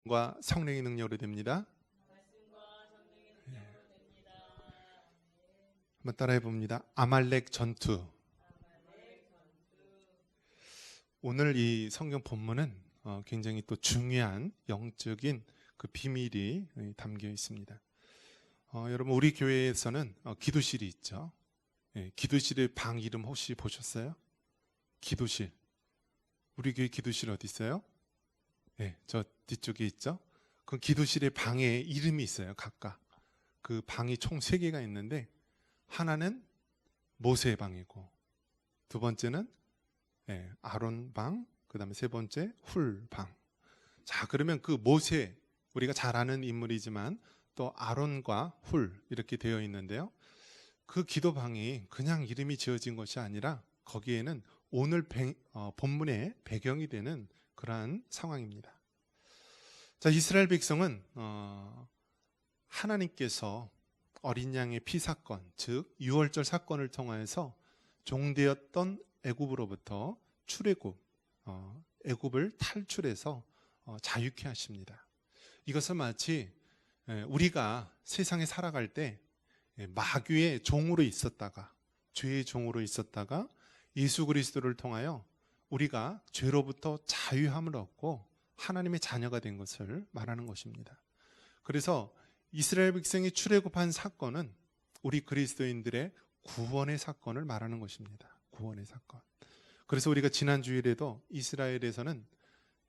과 성령의 능력으로 됩니다. 한번 따라해 봅니다. 아말렉 전투. 오늘 이 성경 본문은 굉장히 또 중요한 영적인 그 비밀이 담겨 있습니다. 여러분, 우리 교회에서는 기도실이 있죠. 기도실의 방 이름 혹시 보셨어요? 기도실. 우리 교회 기도실 어디 있어요? 저 뒤쪽에 있죠. 그 기도실의 방에 이름이 있어요. 각각 그 방이 총 3개가 있는데, 하나는 모세의 방이고, 두 번째는 아론 방, 그 다음에 세 번째 훌 방. 자, 그러면 그 모세, 우리가 잘 아는 인물이지만 또 아론과 훌 이렇게 되어 있는데요, 그 기도방이 그냥 이름이 지어진 것이 아니라 거기에는 오늘 본문의 배경이 되는 그러한 상황입니다. 자, 이스라엘 백성은 하나님께서 어린 양의 피 사건, 즉 유월절 사건을 통하여서 종되었던 애굽으로부터 출애굽, 애굽을 탈출해서 자유케 하십니다. 이것은 마치 우리가 세상에 살아갈 때 마귀의 종으로 있었다가, 죄의 종으로 있었다가 예수 그리스도를 통하여 우리가 죄로부터 자유함을 얻고 하나님의 자녀가 된 것을 말하는 것입니다. 그래서 이스라엘 백성이 출애굽한 사건은 우리 그리스도인들의 구원의 사건을 말하는 것입니다. 구원의 사건. 그래서 우리가 지난 주일에도 이스라엘에서는,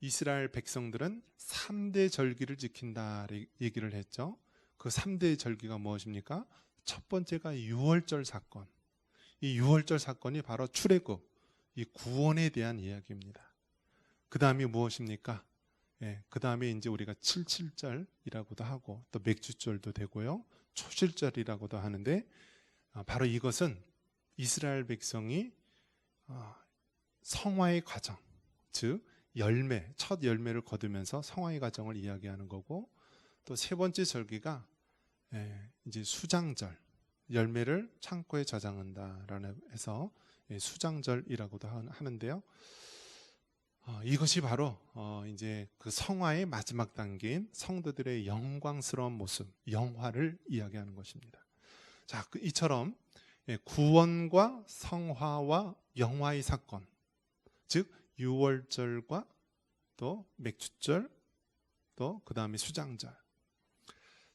이스라엘 백성들은 3대 절기를 지킨다 얘기를 했죠. 그 3대 절기가 무엇입니까? 첫 번째가 유월절 사건. 이 유월절 사건이 바로 출애굽, 이 구원에 대한 이야기입니다. 그 다음이 무엇입니까? 그 다음에 이제 우리가 77절이라고도 하고, 또 맥주절도 되고요, 초실절이라고도 하는데, 바로 이것은 이스라엘 백성이 성화의 과정, 즉 열매, 첫 열매를 거두면서 성화의 과정을 이야기하는 거고, 또 세 번째 절기가 이제 수장절, 열매를 창고에 저장한다라는 해서 수장절이라고도 하는데요. 이것이 바로 이제 그 성화의 마지막 단계인 성도들의 영광스러운 모습, 영화를 이야기하는 것입니다. 자, 이처럼 구원과 성화와 영화의 사건, 즉 유월절과 또 맥주절, 또 그 다음에 수장절.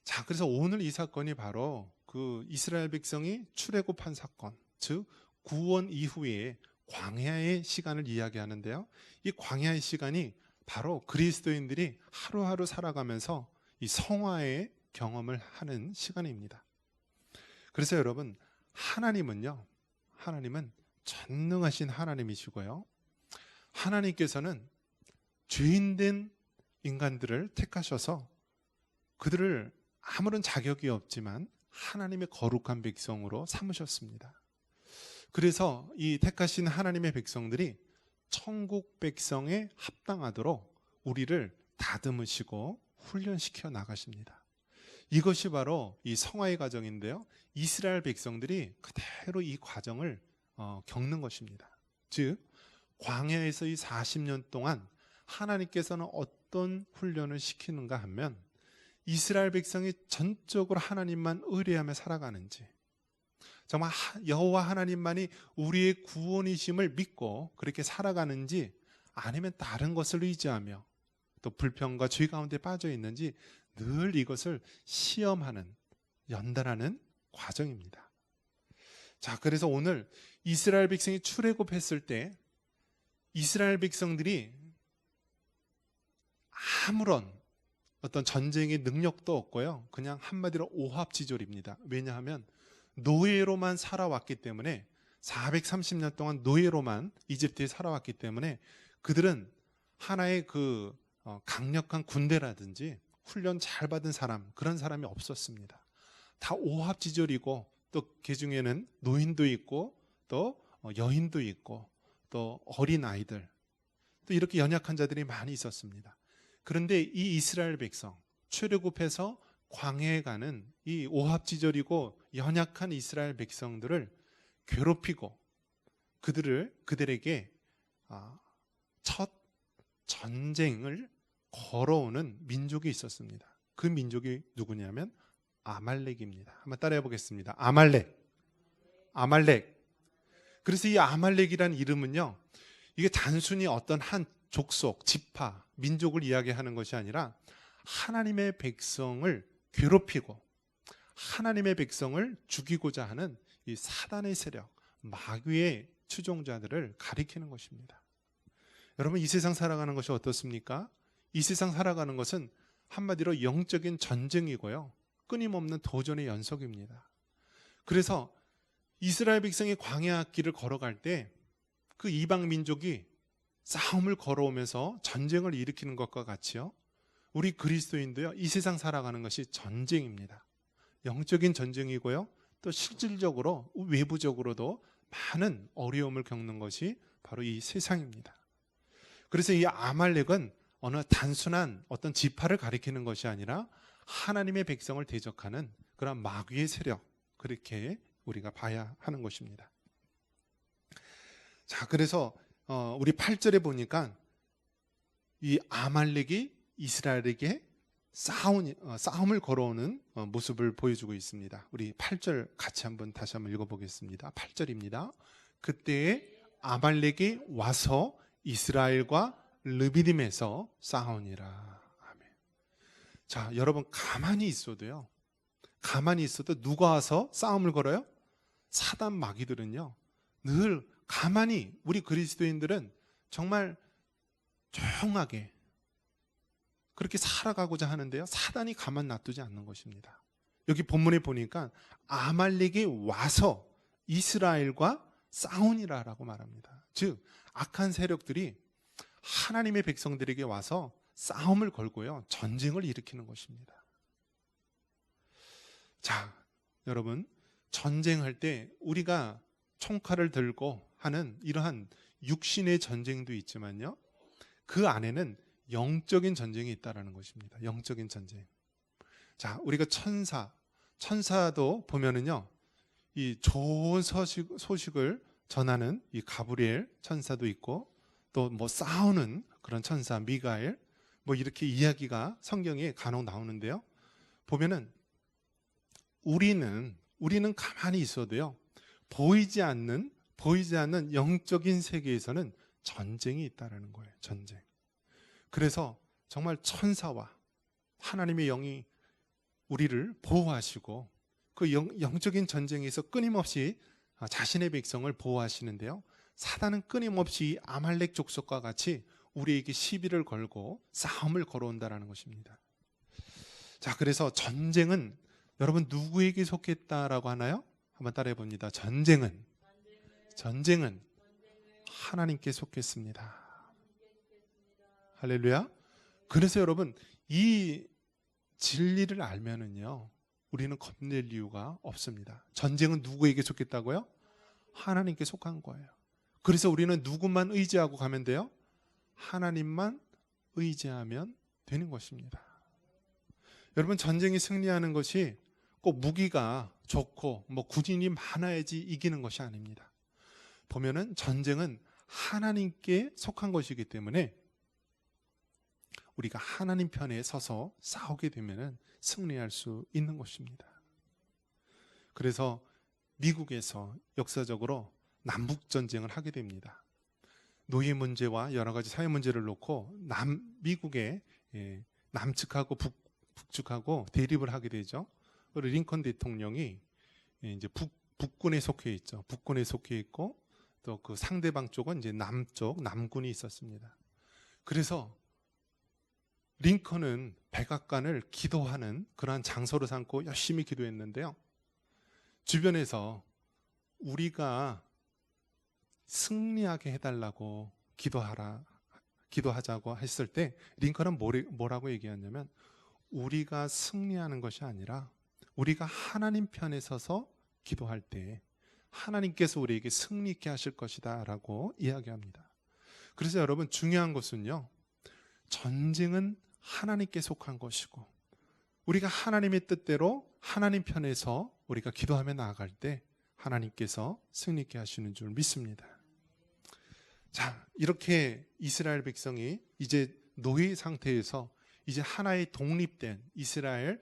자, 그래서 오늘 이 사건이 바로 그 이스라엘 백성이 출애굽한 사건, 즉 구원 이후에 광야의 시간을 이야기하는데요, 이 광야의 시간이 바로 그리스도인들이 하루하루 살아가면서 이 성화의 경험을 하는 시간입니다. 그래서 여러분, 하나님은 전능하신 하나님이시고요, 하나님께서는 죄인된 인간들을 택하셔서 그들을 아무런 자격이 없지만 하나님의 거룩한 백성으로 삼으셨습니다. 그래서 이 택하신 하나님의 백성들이 천국 백성에 합당하도록 우리를 다듬으시고 훈련시켜 나가십니다. 이것이 바로 이 성화의 과정인데요, 이스라엘 백성들이 그대로 이 과정을 겪는 것입니다. 즉 광야에서 이 40년 동안 하나님께서는 어떤 훈련을 시키는가 하면, 이스라엘 백성이 전적으로 하나님만 의뢰하며 살아가는지, 정말 여호와 하나님만이 우리의 구원이심을 믿고 그렇게 살아가는지, 아니면 다른 것을 의지하며 또 불평과 죄 가운데 빠져 있는지, 늘 이것을 시험하는, 연단하는 과정입니다. 자, 그래서 오늘 이스라엘 백성이 출애굽했을 때 이스라엘 백성들이 아무런 어떤 전쟁의 능력도 없고요, 그냥 한마디로 오합지졸입니다. 왜냐하면 노예로만 살아왔기 때문에, 430년 동안 노예로만 이집트에 살아왔기 때문에 그들은 하나의 그 강력한 군대라든지 훈련 잘 받은 사람, 그런 사람이 없었습니다. 다 오합지졸이고, 또 그 중에는 노인도 있고, 또 여인도 있고, 또 어린 아이들, 또 이렇게 연약한 자들이 많이 있었습니다. 그런데 이 이스라엘 백성, 출애굽해서 광야에 가는 이 오합지졸이고 연약한 이스라엘 백성들을 괴롭히고 그들에게 첫 전쟁을 걸어오는 민족이 있었습니다. 그 민족이 누구냐면 아말렉입니다. 한번 따라해 보겠습니다. 아말렉. 아말렉. 그래서 이 아말렉이란 이름은요, 이게 단순히 어떤 한 족속, 지파, 민족을 이야기하는 것이 아니라 하나님의 백성을 괴롭히고 하나님의 백성을 죽이고자 하는 이 사단의 세력, 마귀의 추종자들을 가리키는 것입니다. 여러분, 이 세상 살아가는 것이 어떻습니까? 이 세상 살아가는 것은 한마디로 영적인 전쟁이고요, 끊임없는 도전의 연속입니다. 그래서 이스라엘 백성이 광야 길을 걸어갈 때 그 이방 민족이 싸움을 걸어오면서 전쟁을 일으키는 것과 같이요, 우리 그리스도인도요, 이 세상 살아가는 것이 전쟁입니다. 영적인 전쟁이고요, 또 실질적으로 외부적으로도 많은 어려움을 겪는 것이 바로 이 세상입니다. 그래서 이 아말렉은 어느 단순한 어떤 지파를 가리키는 것이 아니라 하나님의 백성을 대적하는 그런 마귀의 세력, 그렇게 우리가 봐야 하는 것입니다. 자, 그래서 우리 8절에 보니까 이 아말렉이 이스라엘에게 싸움을 걸어오는 모습을 보여주고 있습니다. 우리 8절 같이 다시 한번 읽어보겠습니다. 8절입니다. 그때에 아말렉이 와서 이스라엘과 르비딤에서 싸우니라. 아멘. 자, 여러분, 가만히 있어도 누가 와서 싸움을 걸어요? 사단 마귀들은요, 늘 가만히, 우리 그리스도인들은 정말 조용하게 그렇게 살아가고자 하는데요, 사단이 가만 놔두지 않는 것입니다. 여기 본문에 보니까 아말렉이 와서 이스라엘과 싸우니라라고 말합니다. 즉, 악한 세력들이 하나님의 백성들에게 와서 싸움을 걸고요, 전쟁을 일으키는 것입니다. 자, 여러분, 전쟁할 때 우리가 총칼을 들고 하는 이러한 육신의 전쟁도 있지만요, 그 안에는 영적인 전쟁이 있다라는 것입니다. 영적인 전쟁. 자, 우리가 천사도 보면은요, 이 좋은 소식을 전하는 이 가브리엘 천사도 있고, 또 뭐 싸우는 그런 천사 미가엘, 뭐 이렇게 이야기가 성경에 간혹 나오는데요, 보면은 우리는 가만히 있어도요, 보이지 않는 영적인 세계에서는 전쟁이 있다라는 거예요. 전쟁. 그래서 정말 천사와 하나님의 영이 우리를 보호하시고 그 영적인 전쟁에서 끊임없이 자신의 백성을 보호하시는데요, 사단은 끊임없이 아말렉 족속과 같이 우리에게 시비를 걸고 싸움을 걸어온다라는 것입니다. 자, 그래서 전쟁은 여러분 누구에게 속했다라고 하나요? 한번 따라해 봅니다. 전쟁은 하나님께 속했습니다. 할렐루야. 그래서 여러분, 이 진리를 알면은요, 우리는 겁낼 이유가 없습니다. 전쟁은 누구에게 속했다고요? 하나님께 속한 거예요. 그래서 우리는 누구만 의지하고 가면 돼요? 하나님만 의지하면 되는 것입니다. 여러분, 전쟁이 승리하는 것이 꼭 무기가 좋고 뭐 군인이 많아야지 이기는 것이 아닙니다. 보면은 전쟁은 하나님께 속한 것이기 때문에 우리가 하나님 편에 서서 싸우게 되면은 승리할 수 있는 것입니다. 그래서 미국에서 역사적으로 남북 전쟁을 하게 됩니다. 노예 문제와 여러 가지 사회 문제를 놓고 미국의 남측하고 북측하고 대립을 하게 되죠. 그리고 링컨 대통령이 이제 북군에 속해 있죠. 북군에 속해 있고, 또 그 상대방 쪽은 이제 남군이 있었습니다. 그래서 링컨은 백악관을 기도하는 그러한 장소로 삼고 열심히 기도했는데요, 주변에서 우리가 승리하게 해달라고 기도하자고 했을 때 링컨은 뭐라고 얘기했냐면, 우리가 승리하는 것이 아니라 우리가 하나님 편에 서서 기도할 때 하나님께서 우리에게 승리 있게 하실 것이다 라고 이야기합니다. 그래서 여러분, 중요한 것은요, 전쟁은 하나님께 속한 것이고 우리가 하나님의 뜻대로 하나님 편에서 우리가 기도하며 나아갈 때 하나님께서 승리 있게 하시는 줄 믿습니다. 자, 이렇게 이스라엘 백성이 이제 노예 상태에서 이제 하나의 독립된 이스라엘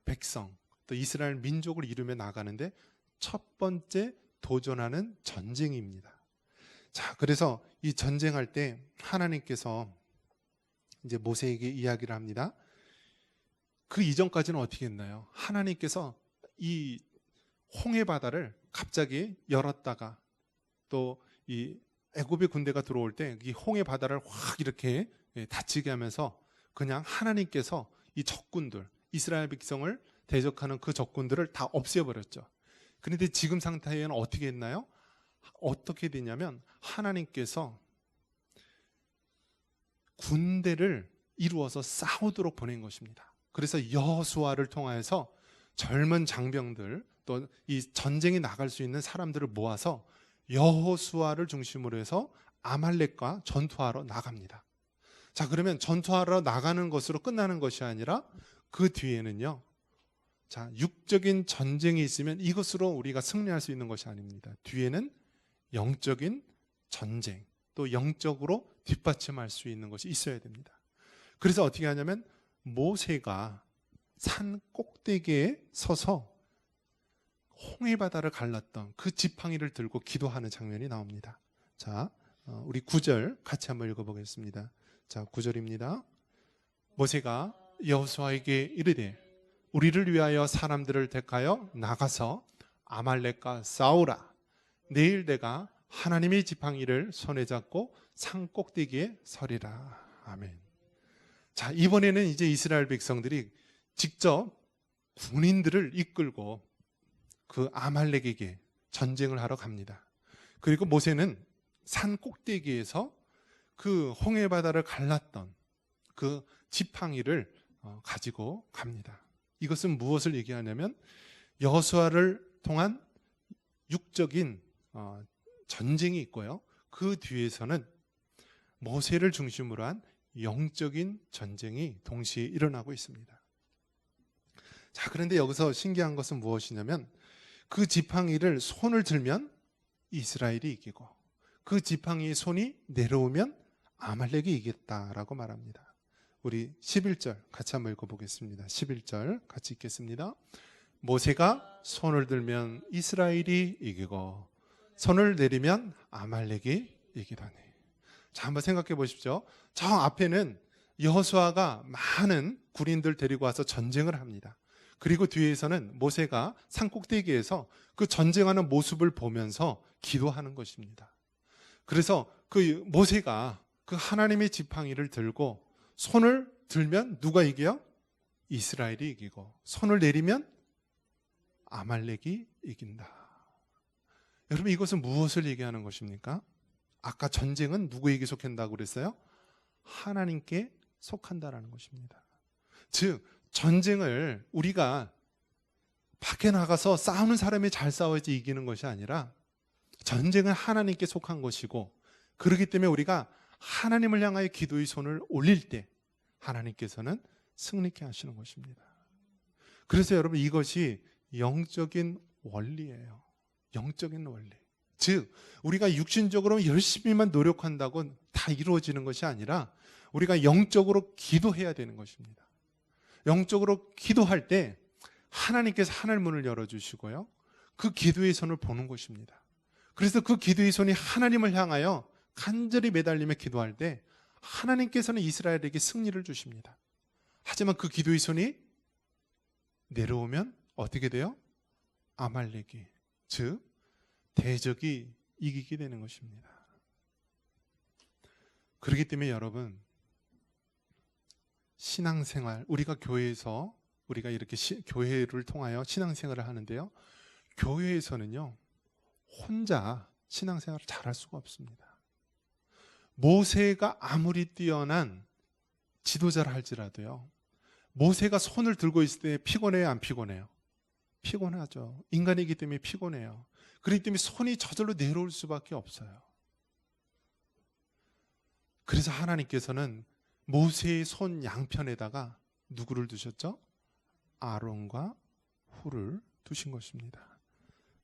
백성, 또 이스라엘 민족을 이루며 나가는데 첫 번째 도전하는 전쟁입니다. 자, 그래서 이 전쟁할 때 하나님께서 이제 모세에게 이야기를 합니다. 그 이전까지는 어떻게 했나요? 하나님께서 이 홍해 바다를 갑자기 열었다가 또 이 애굽의 군대가 들어올 때 이 홍해 바다를 확 이렇게 닫히게 하면서 그냥 하나님께서 이 적군들, 이스라엘 백성을 대적하는 그 적군들을 다 없애버렸죠. 그런데 지금 상태에는 어떻게 했나요? 어떻게 되냐면 하나님께서 군대를 이루어서 싸우도록 보낸 것입니다. 그래서 여호수아를 통하여서 젊은 장병들 또 이 전쟁에 나갈 수 있는 사람들을 모아서 여호수아를 중심으로 해서 아말렉과 전투하러 나갑니다. 자, 그러면 전투하러 나가는 것으로 끝나는 것이 아니라 그 뒤에는요, 자, 육적인 전쟁이 있으면 이것으로 우리가 승리할 수 있는 것이 아닙니다. 뒤에는 영적인 전쟁, 또 영적으로 뒷받침할 수 있는 것이 있어야 됩니다. 그래서 어떻게 하냐면 모세가 산 꼭대기에 서서 홍해 바다를 갈랐던 그 지팡이를 들고 기도하는 장면이 나옵니다. 자, 우리 9절 같이 한번 읽어보겠습니다. 자, 9절입니다. 모세가 여호수아에게 이르되 우리를 위하여 사람들을 택하여 나가서 아말렉과 싸우라. 내일 내가 하나님의 지팡이를 손에 잡고 산 꼭대기에 서리라. 아멘. 자, 이번에는 이제 이스라엘 백성들이 직접 군인들을 이끌고 그 아말렉에게 전쟁을 하러 갑니다. 그리고 모세는 산 꼭대기에서 그 홍해 바다를 갈랐던 그 지팡이를 가지고 갑니다. 이것은 무엇을 얘기하냐면 여호수아를 통한 육적인 전쟁이 있고요. 그 뒤에서는 모세를 중심으로 한 영적인 전쟁이 동시에 일어나고 있습니다. 자, 그런데 여기서 신기한 것은 무엇이냐면 그 지팡이를 손을 들면 이스라엘이 이기고 그 지팡이의 손이 내려오면 아말렉이 이겼다라고 말합니다. 우리 11절 같이 한번 읽어보겠습니다. 11절 같이 읽겠습니다. 모세가 손을 들면 이스라엘이 이기고 손을 내리면 아말렉이 이기다니. 자, 한번 생각해 보십시오. 저 앞에는 여호수아가 많은 군인들 데리고 와서 전쟁을 합니다. 그리고 뒤에서는 모세가 산 꼭대기에서 그 전쟁하는 모습을 보면서 기도하는 것입니다. 그래서 그 모세가 그 하나님의 지팡이를 들고 손을 들면 누가 이겨요? 이스라엘이 이기고 손을 내리면 아말렉이 이긴다. 여러분, 이것은 무엇을 얘기하는 것입니까? 아까 전쟁은 누구에게 속한다고 그랬어요? 하나님께 속한다라는 것입니다. 즉 전쟁을 우리가 밖에 나가서 싸우는 사람이 잘 싸워야지 이기는 것이 아니라 전쟁은 하나님께 속한 것이고, 그렇기 때문에 우리가 하나님을 향하여 기도의 손을 올릴 때 하나님께서는 승리케 하시는 것입니다. 그래서 여러분, 이것이 영적인 원리예요. 영적인 원리. 즉 우리가 육신적으로 열심히만 노력한다고 다 이루어지는 것이 아니라 우리가 영적으로 기도해야 되는 것입니다. 영적으로 기도할 때 하나님께서 하늘 문을 열어주시고요, 그 기도의 손을 보는 것입니다. 그래서 그 기도의 손이 하나님을 향하여 간절히 매달리며 기도할 때 하나님께서는 이스라엘에게 승리를 주십니다. 하지만 그 기도의 손이 내려오면 어떻게 돼요? 아말렉이, 즉 대적이 이기게 되는 것입니다. 그렇기 때문에 여러분, 신앙생활, 우리가 교회에서 우리가 이렇게 교회를 통하여 신앙생활을 하는데요, 교회에서는요 혼자 신앙생활을 잘할 수가 없습니다. 모세가 아무리 뛰어난 지도자를 할지라도요, 모세가 손을 들고 있을 때 피곤해요, 안 피곤해요? 피곤하죠. 인간이기 때문에 피곤해요. 그렇기 때문에 손이 저절로 내려올 수밖에 없어요. 그래서 하나님께서는 모세의 손 양편에다가 누구를 두셨죠? 아론과 훌을 두신 것입니다.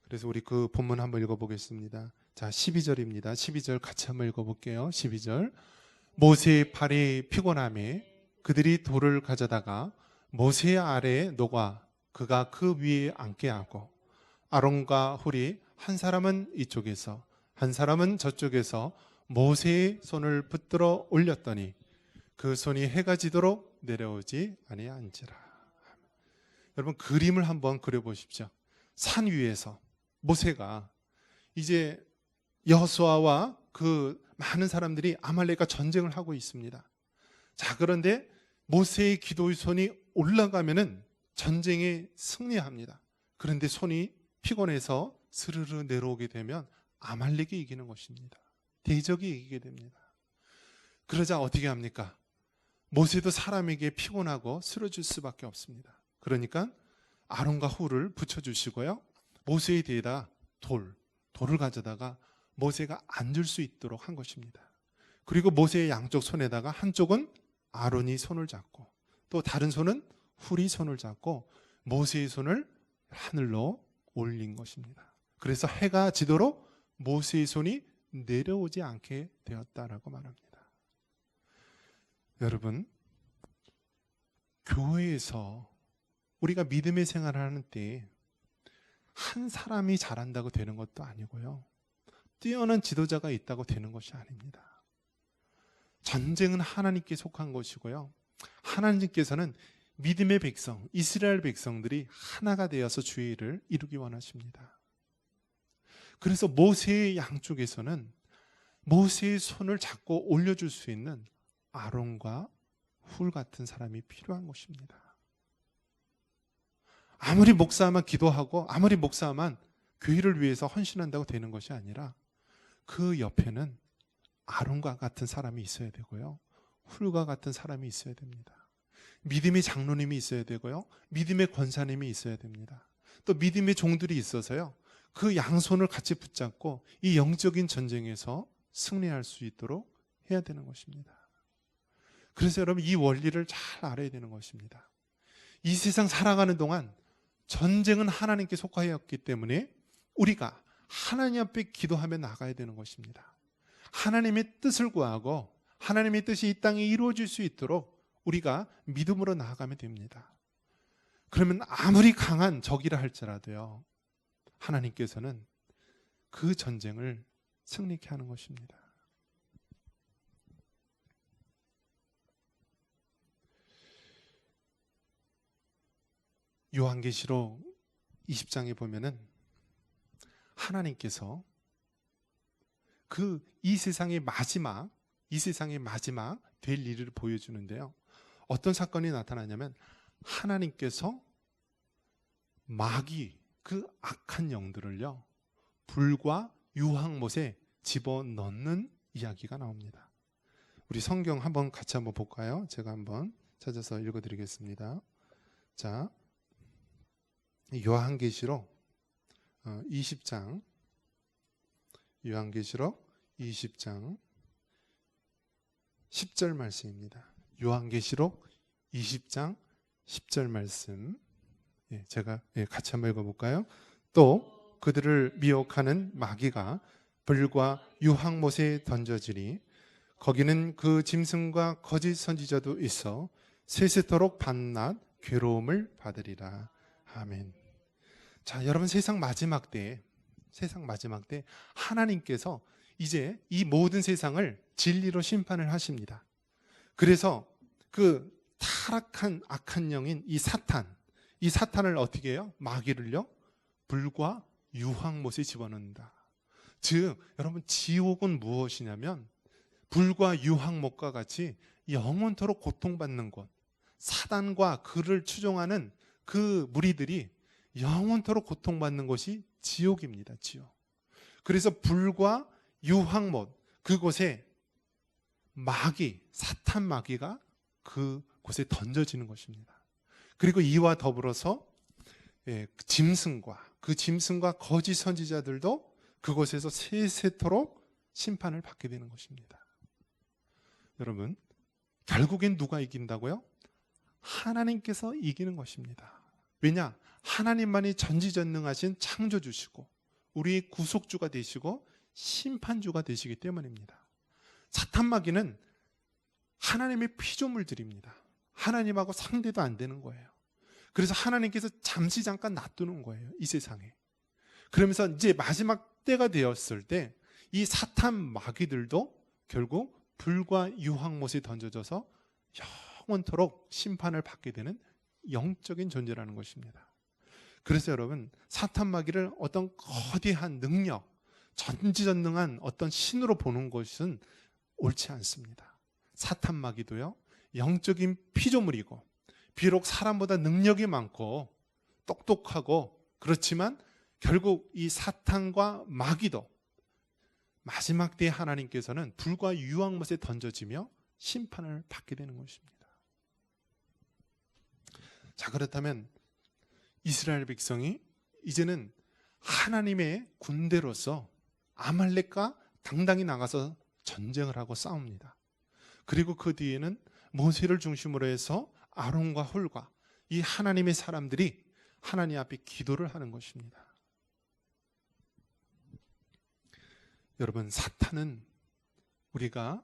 그래서 우리 그 본문 한번 읽어보겠습니다. 자, 12절입니다. 12절 같이 한번 읽어볼게요. 12절. 모세의 팔이 피곤함에 그들이 돌을 가져다가 모세 아래에 놓아 그가 그 위에 앉게 하고 아론과 훌이 한 사람은 이쪽에서 한 사람은 저쪽에서 모세의 손을 붙들어 올렸더니 그 손이 해가 지도록 내려오지 아니한지라. 여러분 그림을 한번 그려보십시오. 산 위에서 모세가 이제 여호수아와 그 많은 사람들이 아말렉과 전쟁을 하고 있습니다. 자, 그런데 모세의 기도의 손이 올라가면은 전쟁에 승리합니다. 그런데 손이 피곤해서 스르르 내려오게 되면 아말렉이 이기는 것입니다. 대적이 이기게 됩니다. 그러자 어떻게 합니까? 모세도 사람에게 피곤하고 쓰러질 수밖에 없습니다. 그러니까 아론과 훌을 붙여주시고요. 모세에 대에다 돌을 가져다가 모세가 앉을 수 있도록 한 것입니다. 그리고 모세의 양쪽 손에다가 한쪽은 아론이 손을 잡고 또 다른 손은 훌이 손을 잡고 모세의 손을 하늘로 올린 것입니다. 그래서 해가 지도록 모세의 손이 내려오지 않게 되었다라고 말합니다. 여러분, 교회에서 우리가 믿음의 생활을 하는 때 한 사람이 잘한다고 되는 것도 아니고요. 뛰어난 지도자가 있다고 되는 것이 아닙니다. 전쟁은 하나님께 속한 것이고요. 하나님께서는 믿음의 백성, 이스라엘 백성들이 하나가 되어서 주의 일을 이루기 원하십니다. 그래서 모세의 양쪽에서는 모세의 손을 잡고 올려줄 수 있는 아론과 훌 같은 사람이 필요한 것입니다. 아무리 목사만 기도하고 아무리 목사만 교회를 위해서 헌신한다고 되는 것이 아니라 그 옆에는 아론과 같은 사람이 있어야 되고요. 훌과 같은 사람이 있어야 됩니다. 믿음의 장로님이 있어야 되고요. 믿음의 권사님이 있어야 됩니다. 또 믿음의 종들이 있어서요. 그 양손을 같이 붙잡고 이 영적인 전쟁에서 승리할 수 있도록 해야 되는 것입니다. 그래서 여러분 이 원리를 잘 알아야 되는 것입니다. 이 세상 살아가는 동안 전쟁은 하나님께 속하였기 때문에 우리가 하나님 앞에 기도하며 나가야 되는 것입니다. 하나님의 뜻을 구하고 하나님의 뜻이 이 땅에 이루어질 수 있도록 우리가 믿음으로 나아가면 됩니다. 그러면 아무리 강한 적이라 할지라도요, 하나님께서는 그 전쟁을 승리케 하는 것입니다. 요한계시록 20장에 보면은 하나님께서 이 세상의 마지막 될 일을 보여주는데요. 어떤 사건이 나타나냐면 하나님께서 마귀, 그 악한 영들을요, 불과 유황못에 집어넣는 이야기가 나옵니다. 우리 성경 한번 같이 한번 볼까요? 제가 한번 찾아서 읽어드리겠습니다. 자, 요한계시록 20장 요한계시록 20장 10절 말씀입니다. 요한계시록 20장 10절 말씀, 제가 같이 한번 읽어볼까요? 또 그들을 미혹하는 마귀가 불과 유황못에 던져지니 거기는 그 짐승과 거짓 선지자도 있어 세세토록 밤낮 괴로움을 받으리라. 아멘. 자, 여러분 세상 마지막 때 하나님께서 이제 이 모든 세상을 진리로 심판을 하십니다. 그래서 그 타락한 악한 영인 이 사탄을 어떻게 해요? 마귀를요, 불과 유황못에 집어넣는다. 즉 여러분 지옥은 무엇이냐면 불과 유황못과 같이 영원토록 고통받는 곳, 사단과 그를 추종하는 그 무리들이 영원토록 고통받는 곳이 지옥입니다. 지옥. 그래서 불과 유황못, 그곳에 사탄 마귀가 그곳에 던져지는 것입니다. 그리고 이와 더불어서 짐승과 거짓 선지자들도 그곳에서 세세토록 심판을 받게 되는 것입니다. 여러분, 결국엔 누가 이긴다고요? 하나님께서 이기는 것입니다. 왜냐? 하나님만이 전지전능하신 창조주시고 우리의 구속주가 되시고 심판주가 되시기 때문입니다. 사탄 마귀는 하나님의 피조물들입니다. 하나님하고 상대도 안 되는 거예요. 그래서 하나님께서 잠시 잠깐 놔두는 거예요, 이 세상에. 그러면서 이제 마지막 때가 되었을 때 이 사탄 마귀들도 결국 불과 유황못에 던져져서 영원토록 심판을 받게 되는 영적인 존재라는 것입니다. 그래서 여러분, 사탄 마귀를 어떤 거대한 능력, 전지전능한 어떤 신으로 보는 것은 옳지 않습니다. 사탄 마귀도요, 영적인 피조물이고, 비록 사람보다 능력이 많고 똑똑하고 그렇지만 결국 이 사탄과 마귀도 마지막 때에 하나님께서는 불과 유황못에 던져지며 심판을 받게 되는 것입니다. 자, 그렇다면 이스라엘 백성이 이제는 하나님의 군대로서 아말렉과 당당히 나가서 전쟁을 하고 싸웁니다. 그리고 그 뒤에는 모세를 중심으로 해서 아론과 홀과 이 하나님의 사람들이 하나님 앞에 기도를 하는 것입니다. 여러분, 사탄은 우리가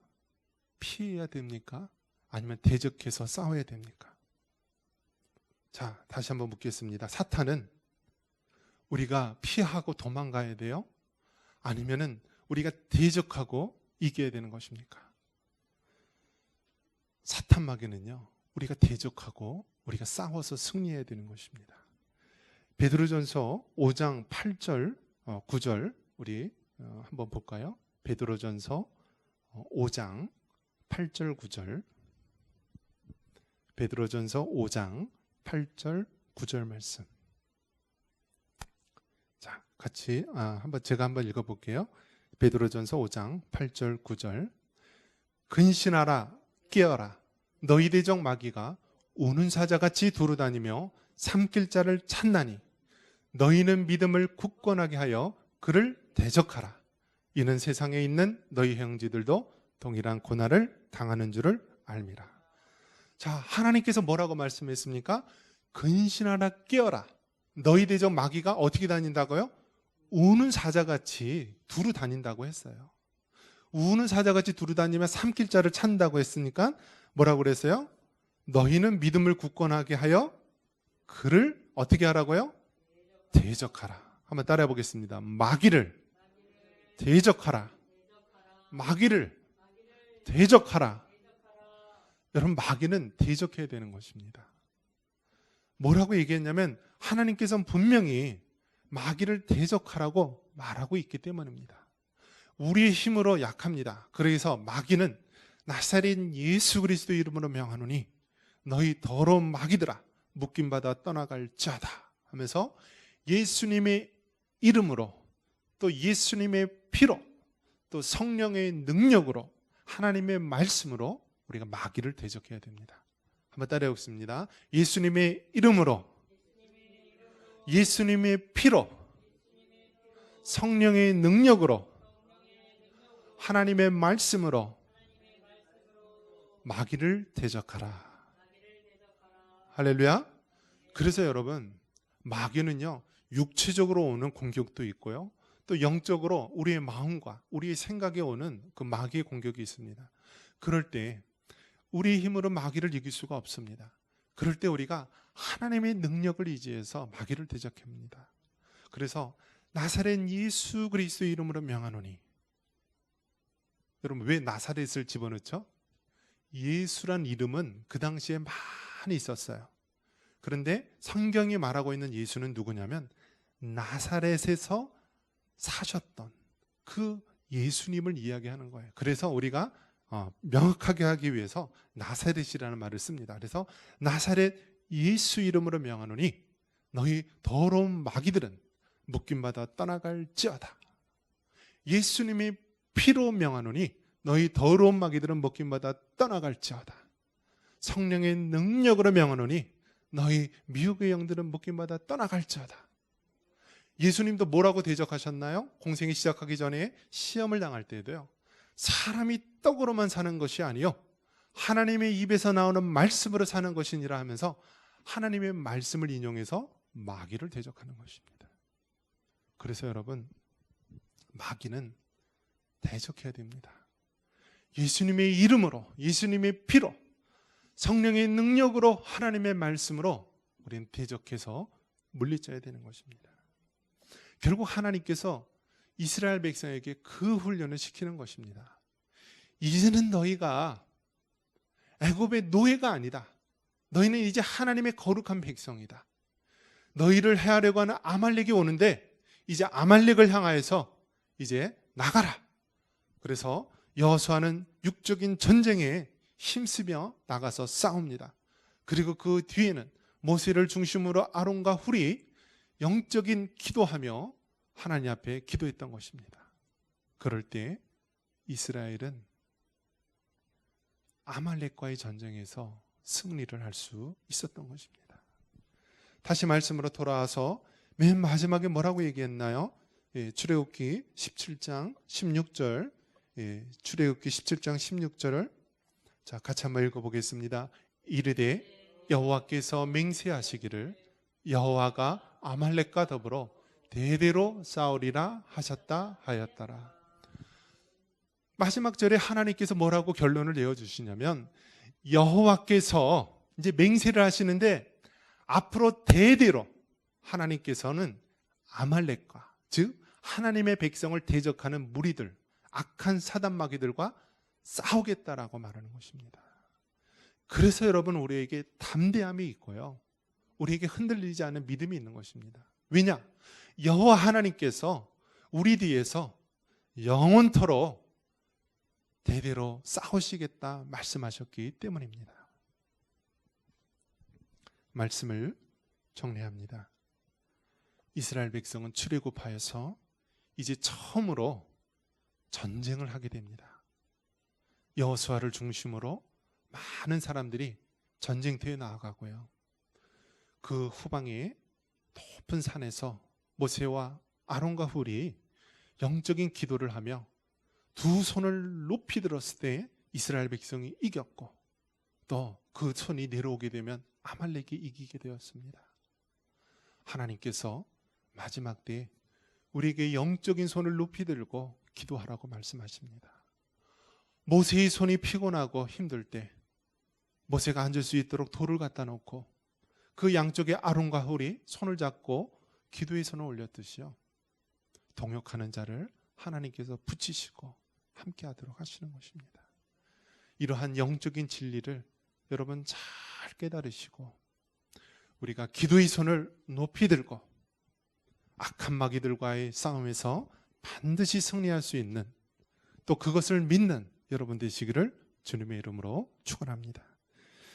피해야 됩니까? 아니면 대적해서 싸워야 됩니까? 자, 다시 한번 묻겠습니다. 사탄은 우리가 피하고 도망가야 돼요? 아니면은 우리가 대적하고 이겨야 되는 것입니까? 사탄 마귀는요, 우리가 대적하고 우리가 싸워서 승리해야 되는 것입니다. 베드로전서 5장 8절 9절 우리 한번 볼까요? 베드로전서 5장 8절 9절. 베드로전서 5장 8절 9절 말씀. 자, 같이 제가 한번 읽어 볼게요. 베드로전서 5장 8절 9절. 근신하라, 깨어라. 너희 대적 마귀가 우는 사자같이 두루다니며 삼킬 자를 찾나니 너희는 믿음을 굳건하게 하여 그를 대적하라. 이는 세상에 있는 너희 형제들도 동일한 고난을 당하는 줄을 알미라. 자, 하나님께서 뭐라고 말씀했습니까? 근신하라, 깨어라. 너희 대적 마귀가 어떻게 다닌다고요? 우는 사자같이 두루 다닌다고 했어요. 우는 사자같이 두루 다니며 삼킬 자를 찾는다고 했으니까 뭐라고 그랬어요? 너희는 믿음을 굳건하게 하여 그를 어떻게 하라고요? 대적하라. 한번 따라해 보겠습니다. 마귀를 대적하라. 마귀를 대적하라. 여러분, 마귀는 대적해야 되는 것입니다. 뭐라고 얘기했냐면 하나님께서는 분명히 마귀를 대적하라고 말하고 있기 때문입니다. 우리의 힘으로 약합니다. 그래서 마귀는 나사렛 예수 그리스도 이름으로 명하노니 너희 더러운 마귀들아 묶임받아 떠나갈지어다 하면서 예수님의 이름으로 또 예수님의 피로 또 성령의 능력으로 하나님의 말씀으로 우리가 마귀를 대적해야 됩니다. 한번 따라해 보겠습니다. 예수님의 이름으로 예수님의 피로 성령의 능력으로 하나님의 말씀으로 마귀를 대적하라. 할렐루야. 그래서 여러분, 마귀는요 육체적으로 오는 공격도 있고요, 또 영적으로 우리의 마음과 우리의 생각에 오는 그 마귀의 공격이 있습니다. 그럴 때 우리의 힘으로 마귀를 이길 수가 없습니다. 그럴 때 우리가 하나님의 능력을 의지해서 마귀를 대적합니다. 그래서 나사렛 예수 그리스도 이름으로 명하노니. 여러분, 왜 나사렛을 집어넣죠? 예수란 이름은 그 당시에 많이 있었어요. 그런데 성경이 말하고 있는 예수는 누구냐면 나사렛에서 사셨던 그 예수님을 이야기하는 거예요. 그래서 우리가 명확하게 하기 위해서 나사렛이라는 말을 씁니다. 그래서 나사렛 예수 이름으로 명하노니 너희 더러운 마귀들은 묶임받아 떠나갈지어다. 예수님이 피로 명하노니 너희 더러운 마귀들은 묶임받아 떠나갈지어다. 성령의 능력으로 명하노니 너희 미혹의 영들은 묶임받아 떠나갈지어다. 예수님도 뭐라고 대적하셨나요? 공생이 시작하기 전에 시험을 당할 때도요, 사람이 떡으로만 사는 것이 아니요 하나님의 입에서 나오는 말씀으로 사는 것이니라 하면서 하나님의 말씀을 인용해서 마귀를 대적하는 것입니다. 그래서 여러분, 마귀는 대적해야 됩니다. 예수님의 이름으로, 예수님의 피로 성령의 능력으로 하나님의 말씀으로 우리는 대적해서 물리쳐야 되는 것입니다. 결국 하나님께서 이스라엘 백성에게 그 훈련을 시키는 것입니다. 이제는 너희가 애굽의 노예가 아니다. 너희는 이제 하나님의 거룩한 백성이다. 너희를 해하려고 하는 아말렉이 오는데 이제 아말렉을 향하여서 이제 나가라. 그래서 여호수아는 육적인 전쟁에 힘쓰며 나가서 싸웁니다. 그리고 그 뒤에는 모세를 중심으로 아론과 훌이 영적인 기도하며 하나님 앞에 기도했던 것입니다. 그럴 때 이스라엘은 아말렉과의 전쟁에서 승리를 할 수 있었던 것입니다. 다시 말씀으로 돌아와서 맨 마지막에 뭐라고 얘기했나요? 출애굽기 17장 16절, 출애굽기 17장 16절을 자, 같이 한번 읽어보겠습니다. 이르되 여호와께서 맹세하시기를 여호와가 아말렉과 더불어 대대로 싸우리라 하셨다 하였더라. 마지막 절에 하나님께서 뭐라고 결론을 내어주시냐면 여호와께서 이제 맹세를 하시는데 앞으로 대대로 하나님께서는 아말렉과 즉 하나님의 백성을 대적하는 무리들, 악한 사단마귀들과 싸우겠다라고 말하는 것입니다. 그래서 여러분 우리에게 담대함이 있고요, 우리에게 흔들리지 않는 믿음이 있는 것입니다. 왜냐? 여호와 하나님께서 우리 뒤에서 영원토록 대대로 싸우시겠다 말씀하셨기 때문입니다. 말씀을 정리합니다. 이스라엘 백성은 출애굽하여서 이제 처음으로 전쟁을 하게 됩니다. 여호수아를 중심으로 많은 사람들이 전쟁터에 나아가고요, 그 후방에 높은 산에서 모세와 아론과 훌이 영적인 기도를 하며 두 손을 높이 들었을 때 이스라엘 백성이 이겼고, 또 그 손이 내려오게 되면 아말렉이 이기게 되었습니다. 하나님께서 마지막 때에 우리에게 영적인 손을 높이 들고 기도하라고 말씀하십니다. 모세의 손이 피곤하고 힘들 때 모세가 앉을 수 있도록 돌을 갖다 놓고 그 양쪽에 아론과 훌이 손을 잡고 기도의 손을 올렸듯이요, 동역하는 자를 하나님께서 붙이시고 함께 하도록 하시는 것입니다. 이러한 영적인 진리를 여러분 잘 깨달으시고 우리가 기도의 손을 높이 들고 악한 마귀들과의 싸움에서 반드시 승리할 수 있는, 또 그것을 믿는 여러분 되시기를 주님의 이름으로 축원합니다.